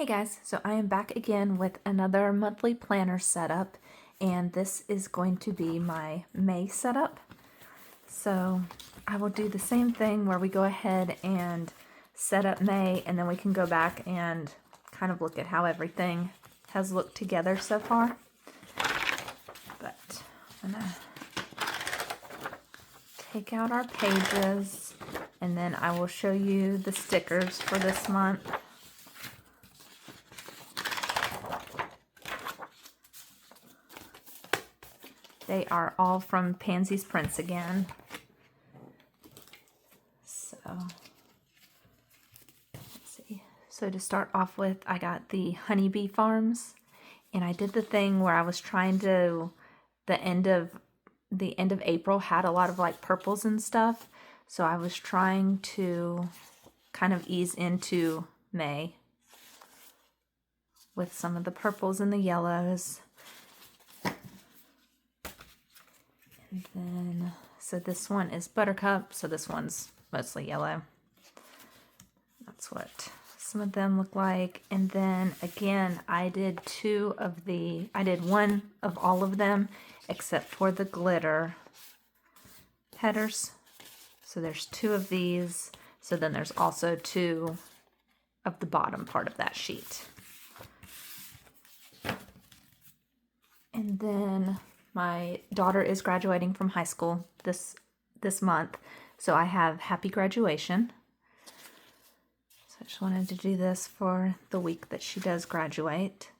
Hey guys, so I am back again with another monthly planner setup, and this is going to be my May setup. So I will do the same thing where we go ahead and set up May, and then we can go back and kind of look at how everything has looked together so far. But I'm gonna take out our pages, and then I will show you the stickers for this month. They are all from PansyPrints again. So, let's see. So to start off with, I got the honeybee farms, and I did the thing where I was trying to, the end of April had a lot of like purples and stuff. So I was trying to kind of ease into May with some of the purples and the yellows. And then, so this one is Buttercup, so this one's mostly yellow. That's what some of them look like. And then again, I did one of all of them except for the glitter headers. So there's two of these. So then there's also two of the bottom part of that sheet. And then my daughter is graduating from high school this month, so I have happy graduation. So I just wanted to do this for the week that she does graduate.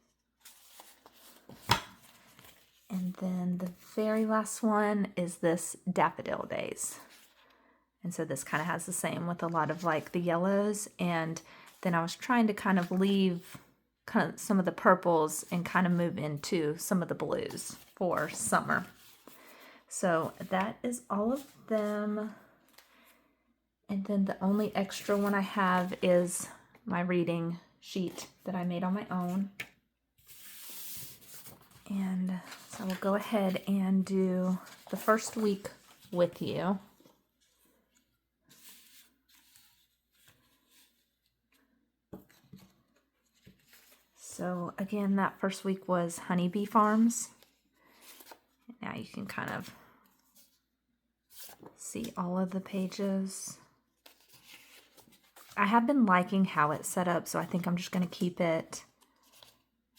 And then the very last one is this Daffodil Days. And so this kind of has the same with a lot of like the yellows, and then I was trying to kind of leave kind of some of the purples and kind of move into some of the blues for summer. So that is all of them. And then the only extra one I have is my reading sheet that I made on my own. And so we'll go ahead and do the first week with you. So again, that first week was Honeybee Farms. Now you can kind of see all of the pages. I have been liking how it's set up, so I think I'm just going to keep it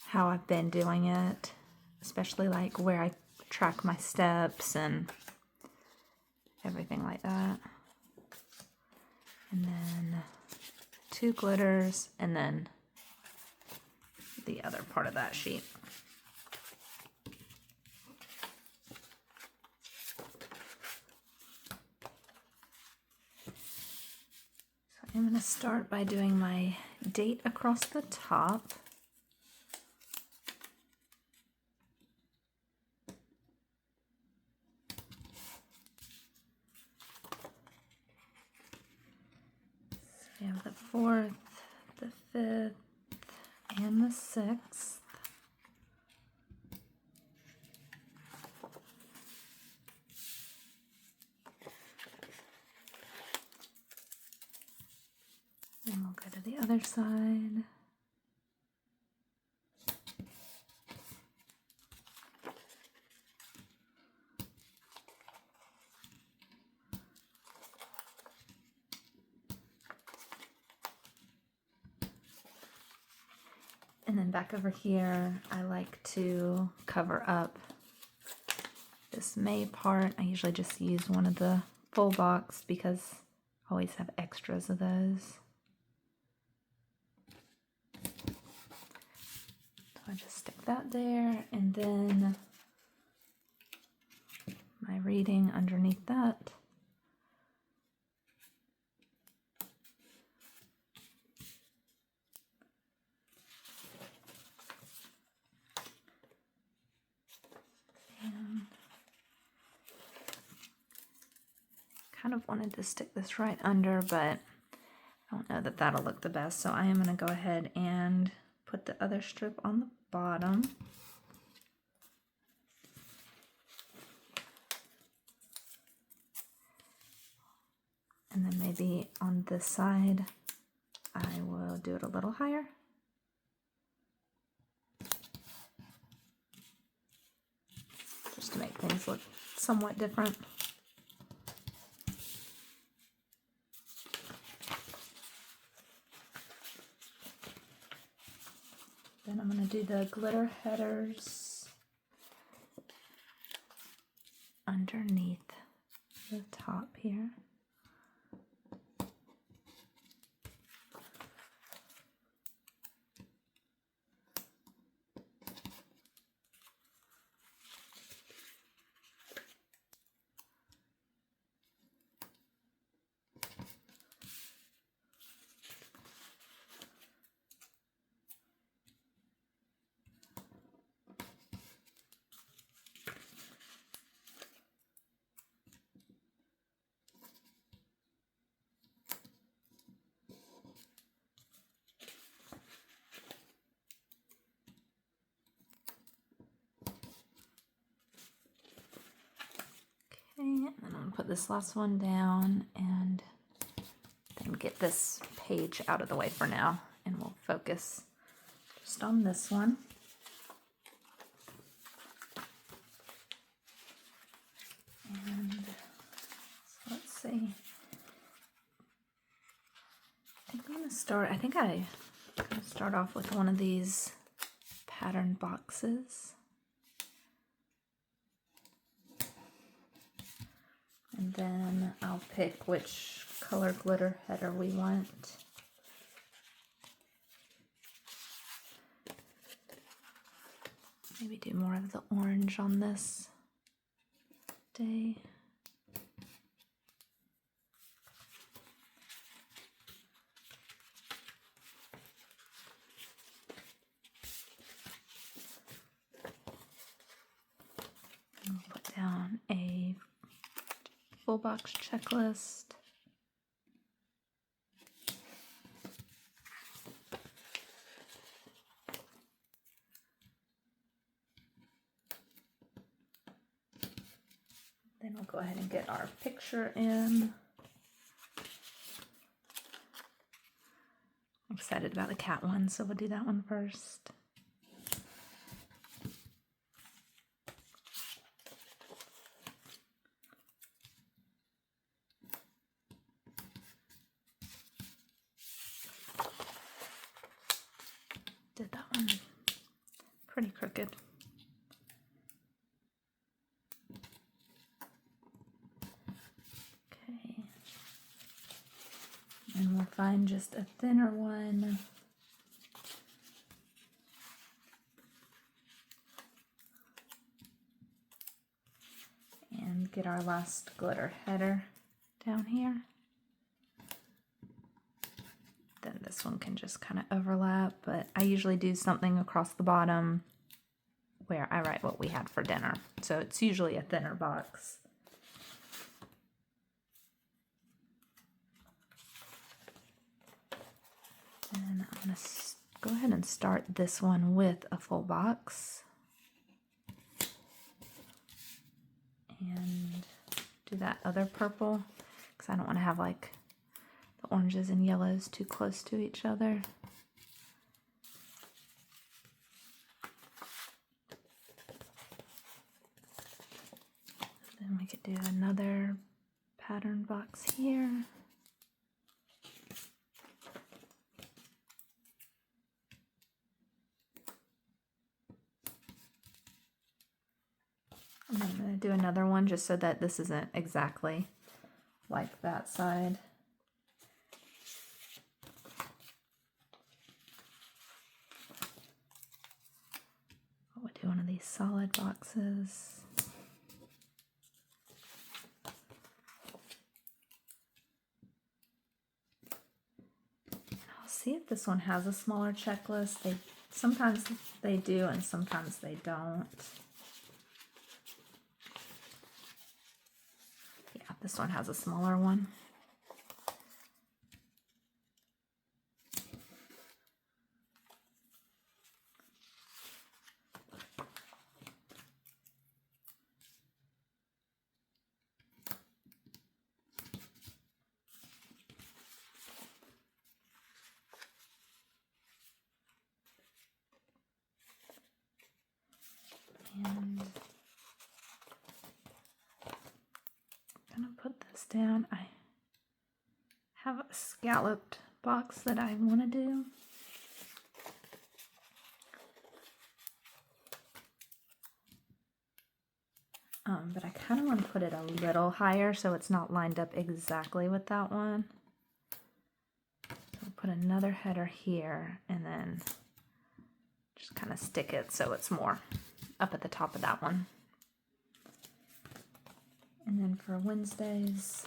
how I've been doing it, especially like where I track my steps and everything like that. And then two glitters, and then the other part of that sheet. So I'm going to start by doing my date across the top. So we have the 4th, the 5th, and the 6th. Then we'll go to the other side. And then back over here, I like to cover up this May part. I usually just use one of the full box because I always have extras of those. So I just stick that there, and then my reading underneath that. Kind of wanted to stick this right under, but I don't know that that'll look the best, so I am going to go ahead and put the other strip on the bottom. And then maybe on this side I will do it a little higher. just to make things look somewhat different. Then I'm going to do the glitter headers underneath the top here. And then I'm going to put this last one down and then get this page out of the way for now, and we'll focus just on this one. And so let's see. I'm going to start off with one of these pattern boxes. And then I'll pick which color glitter header we want. Maybe do more of the orange on this day. And we'll put down a full box checklist. Then we'll go ahead and get our picture in. I'm excited about the cat one, so we'll do that one first. Did that one pretty crooked. Okay. And we'll find just a thinner one. And get our last glitter header down here. Then this one can just kind of overlap, but I usually do something across the bottom where I write what we had for dinner. So it's usually a thinner box. And I'm going to go ahead and start this one with a full box. And do that other purple, because I don't want to have like the oranges and yellows too close to each other. Then we could do another pattern box here. And I'm going to do another one just so that this isn't exactly like that side. We'll do one of these solid boxes. I'll see if this one has a smaller checklist. Sometimes they do and sometimes they don't. Yeah, this one has a smaller one. And down. I have a scalloped box that I want to do. But I kind of want to put it a little higher so it's not lined up exactly with that one. So I'll put another header here and then just kind of stick it so it's more up at the top of that one. And then for Wednesdays,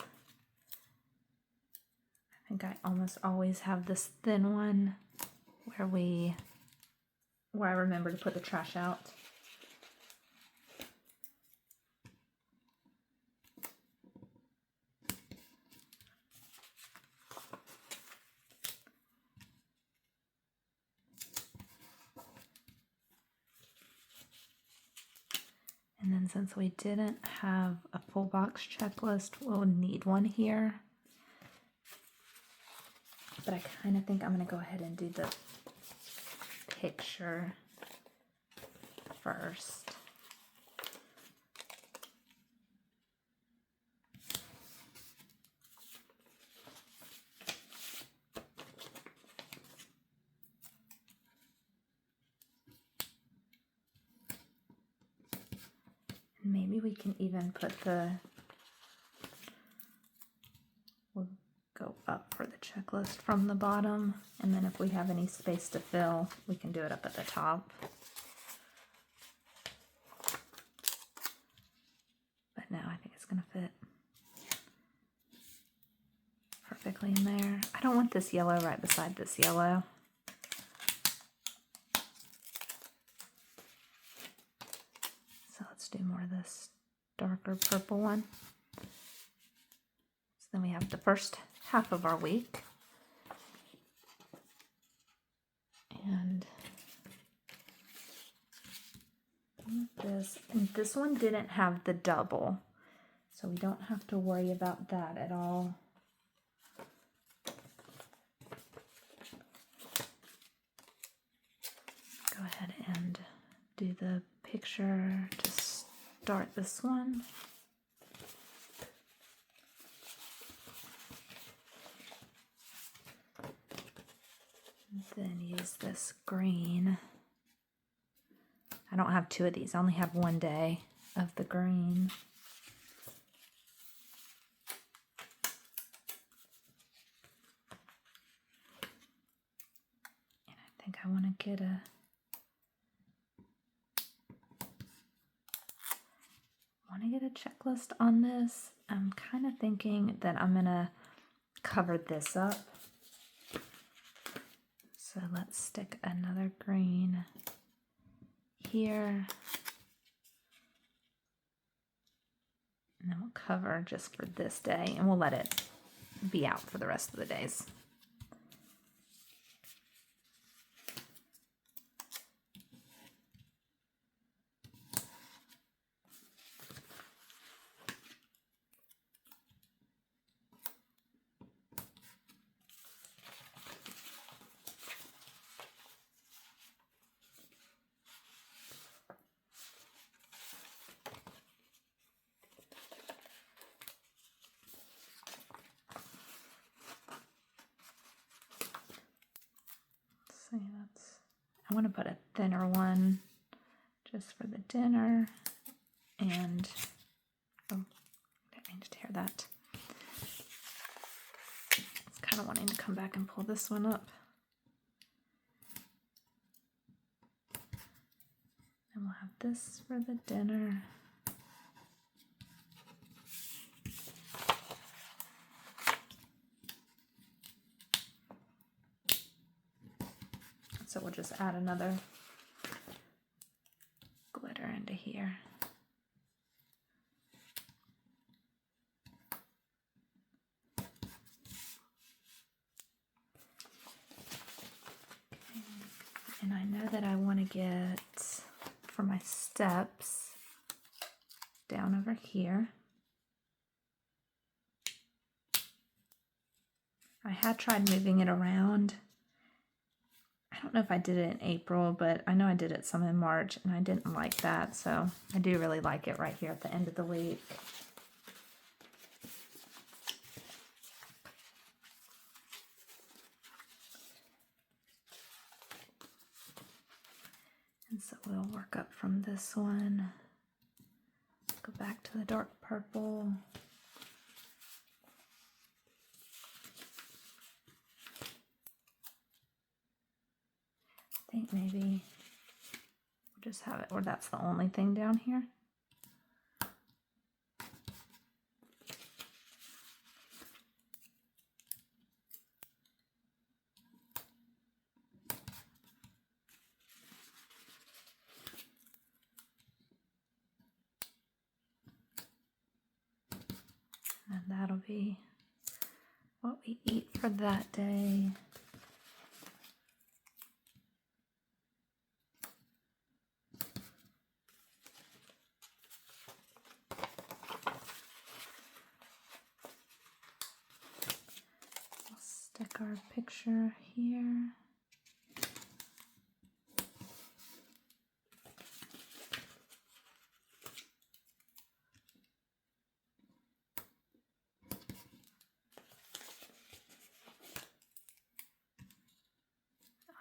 I think I almost always have this thin one where I remember to put the trash out. And then since we didn't have a full box checklist, we'll need one here. But I kind of think I'm going to go ahead and do the picture first. Maybe we can even put we'll go up for the checklist from the bottom, and then if we have any space to fill, we can do it up at the top. But now I think it's going to fit perfectly in there. I don't want this yellow right beside this yellow. Do more of this darker purple one. So then we have the first half of our week. And this one didn't have the double, so we don't have to worry about that at all. Go ahead and do the picture to start this one. Then use this green. I don't have two of these. I only have one day of the green. And I think I want to get a checklist on this. I'm kind of thinking that I'm gonna cover this up. So let's stick another green here. And then we'll cover just for this day, and we'll let it be out for the rest of the days. I want to put a thinner one just for the dinner, and oh, I didn't mean to tear that. I was kind of wanting to come back and pull this one up. And we'll have this for the dinner. So we'll just add another glitter into here. Okay. And I know that I want to get, for my steps, down over here. I had tried moving it around. I don't know if I did it in April, but I know I did it some in March, and I didn't like that, so I do really like it right here at the end of the week. And so we'll work up from this one, go back to the dark purple. I think maybe we'll just have it where that's the only thing down here. And that'll be what we eat for that day. We'll stick our picture here.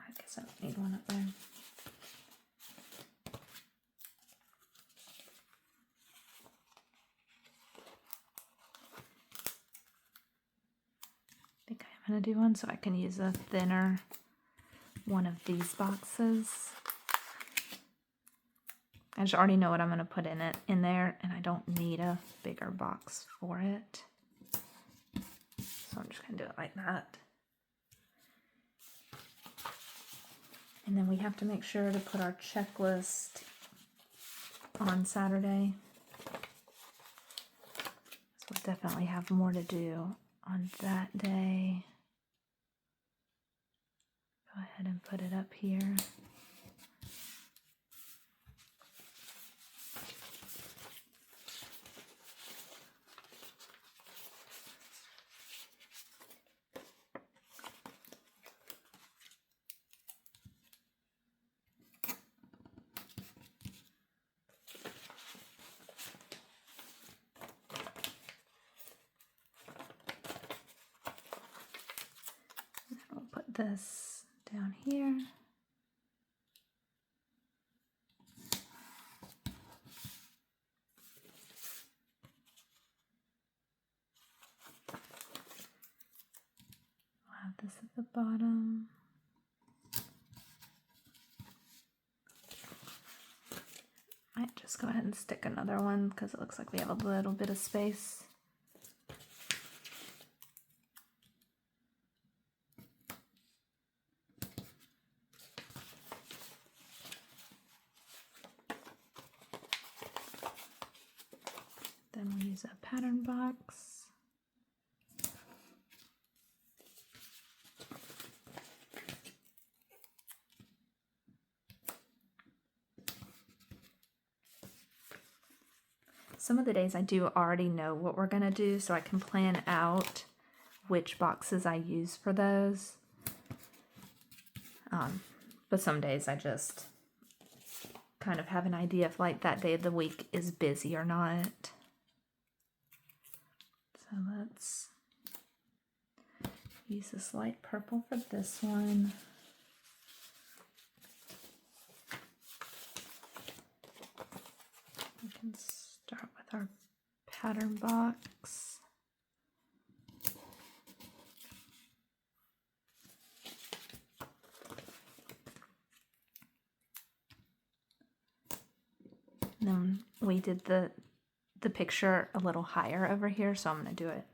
I guess I don't need one up there. I think I'm going to do one so I can use a thinner one of these boxes. I just already know what I'm going to put in there, and I don't need a bigger box for it. So I'm just going to do it like that. And then we have to make sure to put our checklist on Saturday. So we'll definitely have more to do on that day. Go ahead and put it up here. This down here. We'll have this at the bottom. Might just go ahead and stick another one because it looks like we have a little bit of space. Then we'll use a pattern box. Some of the days I do already know what we're going to do, so I can plan out which boxes I use for those. But some days I just kind of have an idea if like that day of the week is busy or not. So let's use this light purple for this one. We can start with our pattern box. And then we did the picture a little higher over here, so I'm going to do it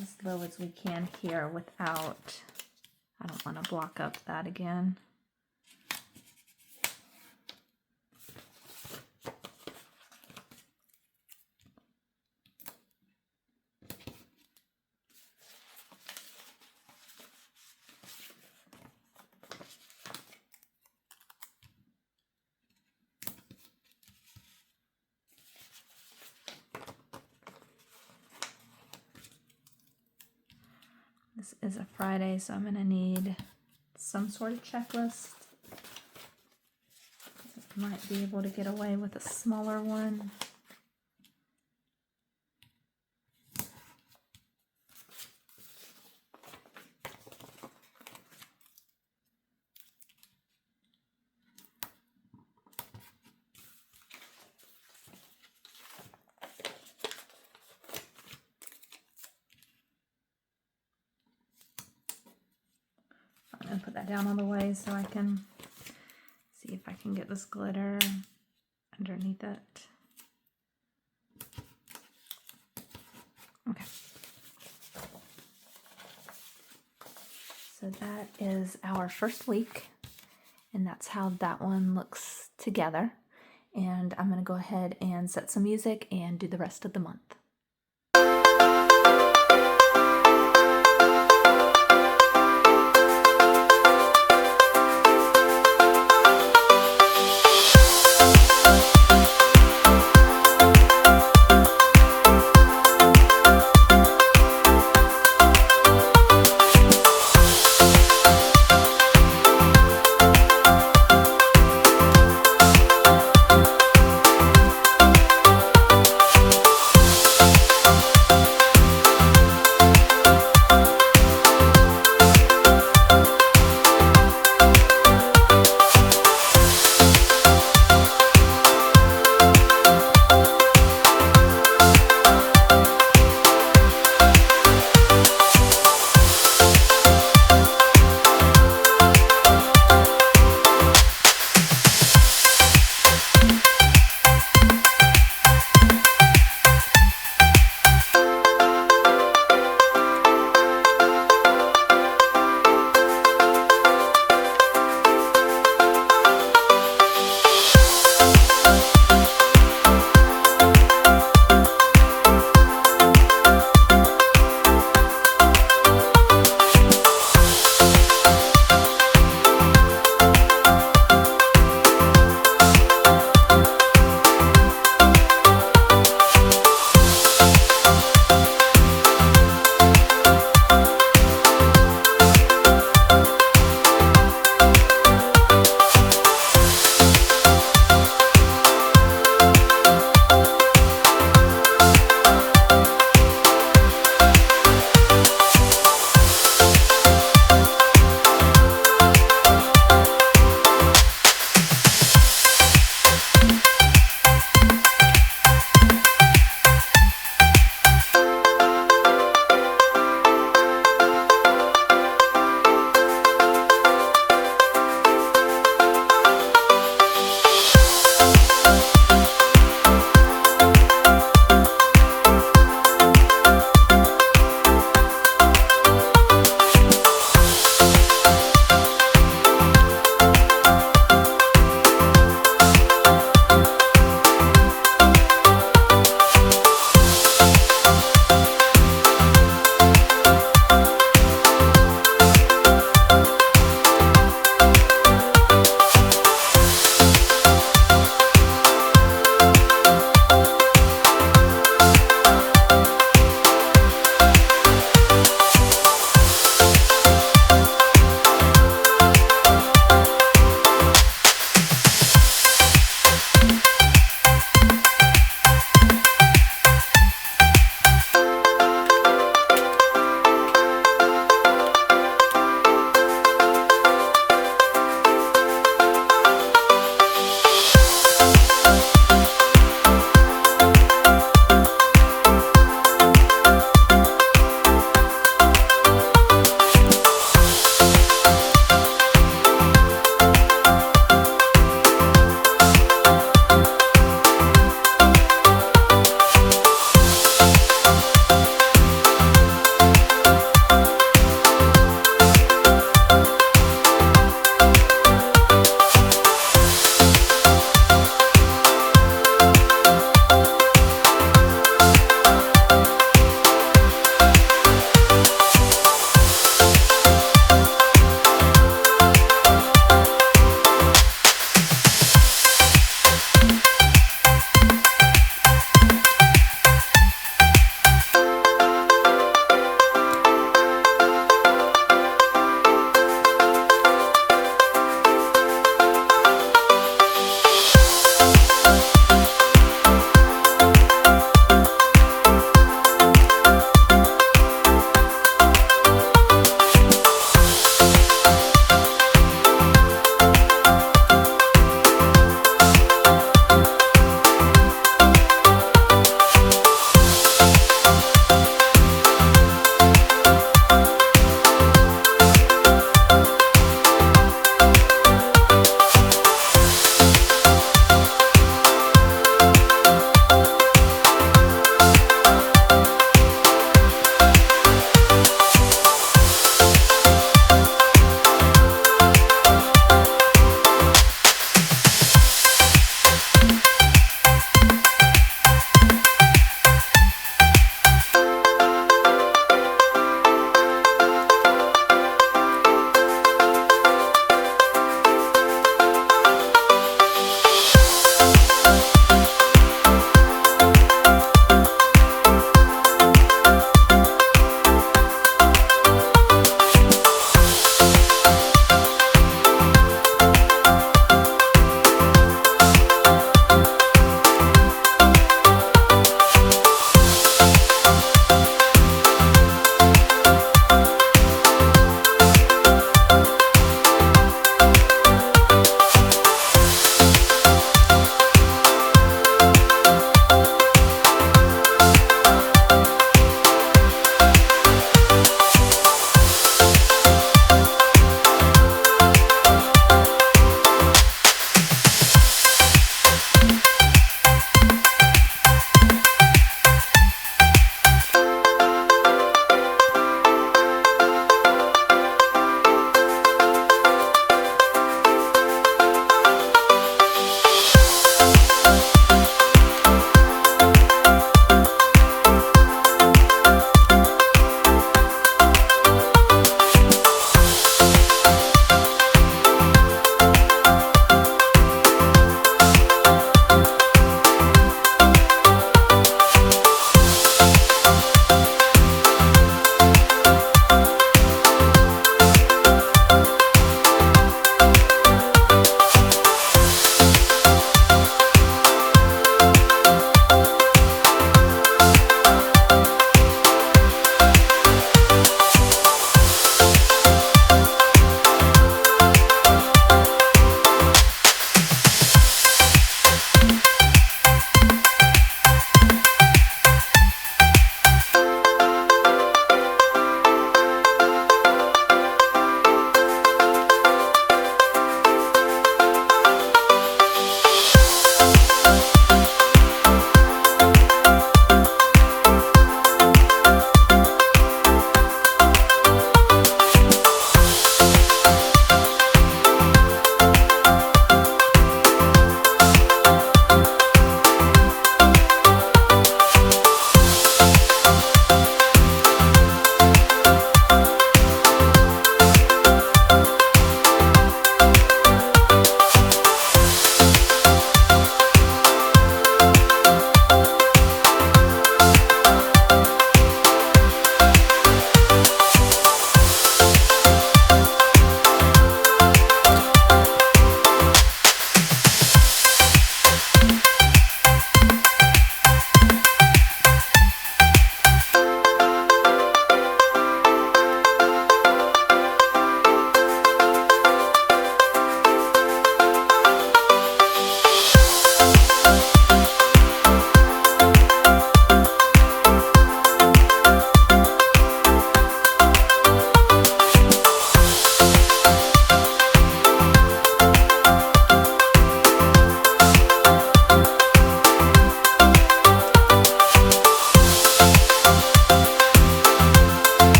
as low as we can here without, I don't want to block up that again. This is a Friday, so I'm going to need some sort of checklist. Might be able to get away with a smaller one. and put that down all the way so I can see if I can get this glitter underneath it. Okay. So that is our first week, and that's how that one looks together. And I'm going to go ahead and set some music and do the rest of the month.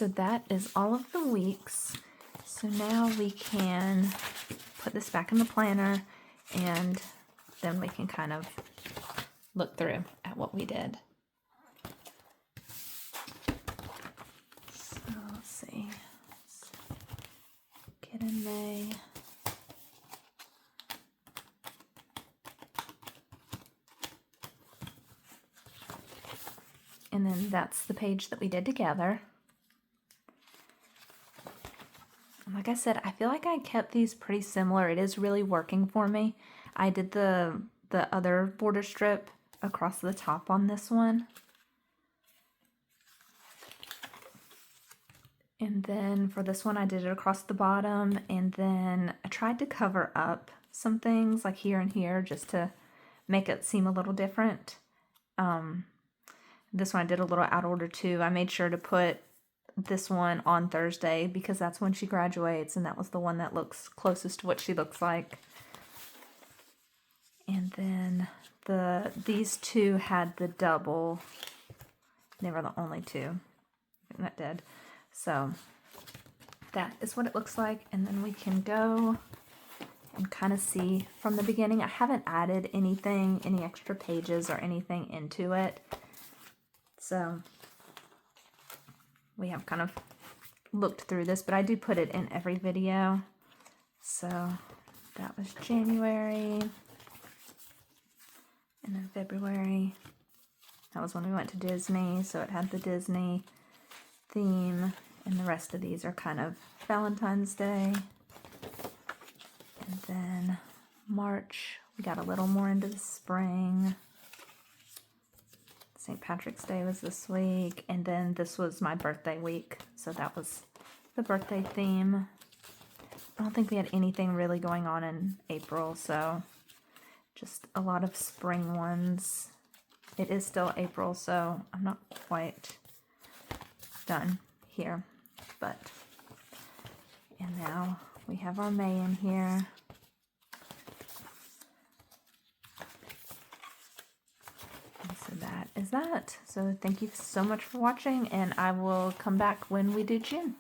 So that is all of the weeks. So now we can put this back in the planner, and then we can kind of look through at what we did. So let's see. Let's get in May. And then that's the page that we did together. And like I said, I feel like I kept these pretty similar. It is really working for me. I did the other border strip across the top on this one. And then for this one, I did it across the bottom, and then I tried to cover up some things like here and here just to make it seem a little different. This one I did a little out order too. I made sure to put this one on Thursday because that's when she graduates, and that was the one that looks closest to what she looks like. And then these two had the double. They were the only two that did. So that is what it looks like. And then we can go and kind of see from the beginning. I haven't added anything, any extra pages or anything into it. So we have kind of looked through this, but I do put it in every video. So that was January. And then February, that was when we went to Disney, so it had the Disney theme, and the rest of these are kind of Valentine's Day. And then March, we got a little more into the spring. St. Patrick's Day was this week, and then this was my birthday week, so that was the birthday theme. I don't think we had anything really going on in April, so just a lot of spring ones. It is still April, so I'm not quite done here, but, and now we have our May in here. And so that is that. So thank you so much for watching, and I will come back when we do June.